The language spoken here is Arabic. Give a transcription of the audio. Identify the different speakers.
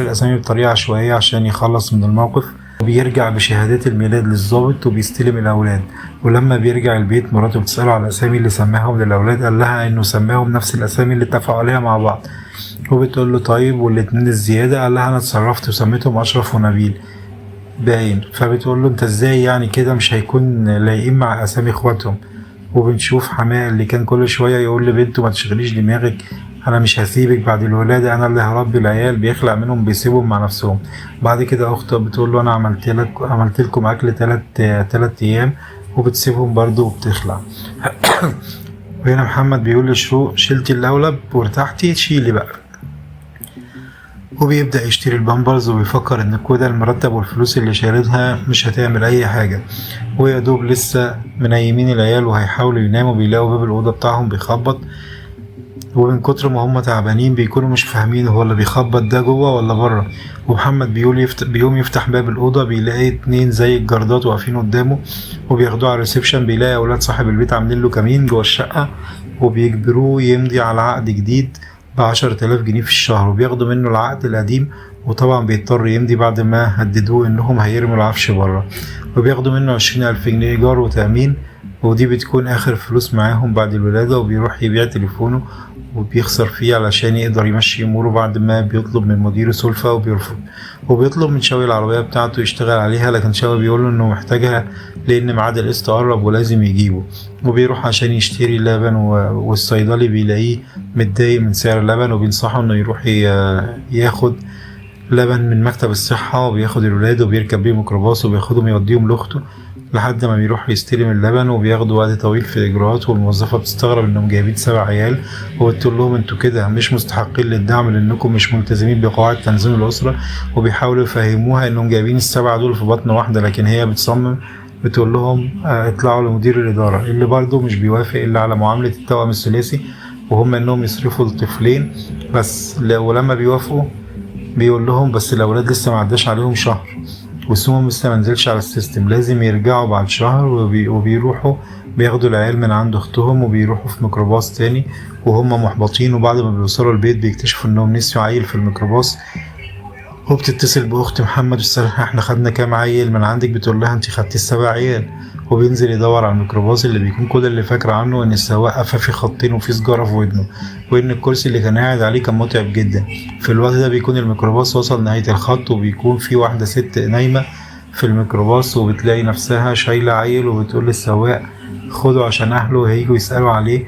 Speaker 1: الأسامي بطريقة عشوائية عشان يخلص من الموقف. بيرجع بشهادات الميلاد للضابط وبيستلم الأولاد، ولما بيرجع البيت مراته بتسأله على الأسامي اللي سماهم للأولاد، قال لها إنه سماهم نفس الأسامي اللي اتفقوا عليها مع بعض. وبتقول له طيب والاتنين الزيادة؟ قال لها أنا اتصرفت وسميتهم أشرف ونبيل باين. فبتقول له أنت إزاي يعني كده مش هيكون لايقين مع أسامي إخواتهم؟ وبنشوف حماه اللي كان كل شوية يقول لبنته ما تشغليش دماغك، انا مش هسيبك بعد الولادة، انا اللي هربي العيال، بيخلق منهم بيسيبهم مع نفسهم. بعد كده اخته بتقول له انا عملت لكم اكل تلات ايام، وبتسيبهم برضو وبتخلع. وهنا محمد بيقول لشروق شلتي اللولب وارتحتي، شيلي بقى. وبيبدأ يشتري البامبرز وبيفكر ان كده المرتب والفلوس اللي شاردها مش هتعمل اي حاجة، ويا دوب لسه منيمين العيال وهيحاولوا يناموا بيلاقوا باب الأوضة بتاعهم بيخبط، ومن كتر ما هم تعبانين بيكونوا مش فاهمين هو اللي بيخبط ده جوه ولا بره. ومحمد بيقوم يفتح باب الأوضة بيلاقي اتنين زي الجردات واقفين قدامه وبياخدوه على الريسبشن. بيلاقي أولاد صاحب البيت عاملين له كمين جوه الشقة وبيجبروه يمضي على عقد جديد ب10,000 جنيه في الشهر، وبياخدوا منه العقد القديم وطبعا بيضطر يمضي بعد ما هددوه انهم هيرموا العفش بره، وبياخدوا منه 20,000 جنيه ايجار وتأمين، ودي بتكون اخر فلوس معاهم بعد الولادة. وبيروح يبيع تليفونه وبيخسر فيه علشان يقدر يمشي اموره بعد ما بيطلب من مديره سلفة وبيرفض. وبيطلب من شاوي العربية بتاعته يشتغل عليها، لكن شاوي بيقوله انه محتاجها لان ميعاد القسط قرب ولازم يجيبه. وبيروح عشان يشتري لبن والصيدلي بيلاقيه متضايق من سعر اللبن وبينصحه انه يروح ياخد لبن من مكتب الصحة، وبياخد الولاد وبيركب بيه ميكروباص وبياخدهم يوديهم لأخته لحد ما بيروح يستلم اللبن، وبياخدوا وقت طويل في الإجراءات. والموظفة بتستغرب إنهم جايبين 7 عيال، وبتقول لهم انتوا كده مش مستحقين للدعم لأنكم مش ملتزمين بقواعد تنظيم الأسرة. وبيحاولوا يفهموها إنهم جايبين ال7 دول في بطن واحدة، لكن هي بتصمم بتقول لهم اطلعوا لمدير الإدارة، اللي برضه مش بيوافق إلا على معاملة التوأم الثلاثي، وهم إنهم يصرفوا الطفلين بس. ولما بيوافقوا بيقول لهم بس الأولاد لسه ما عداش عليهم شهر واسمهم لسه منزلش على السيستم، لازم يرجعوا بعد شهر. وبيروحوا بياخدوا العيال من عند اختهم وبيروحوا في ميكروباص تاني وهم محبطين. وبعد ما بيوصلوا البيت بيكتشفوا انهم نسيوا عيل في الميكروباص، وبتتصل باخت محمد وتسألها احنا خدنا كام عيل من عندك، بتقول لها انت خدتي 7 عيال. وبينزل يدور على الميكروباص اللي بيكون كل اللي فاكره عنه ان السواق قفا في خطين وفي سجارة في ودنه، وان الكرسي اللي كان قاعد عليه كان متعب جدا. في الوقت ده بيكون الميكروباص وصل نهاية الخط، وبيكون في واحدة ست نايمة في الميكروباص وبتلاقي نفسها شايلة عيل، وبتقول للسواق خده عشان اهله هيجوا يسألوا عليه.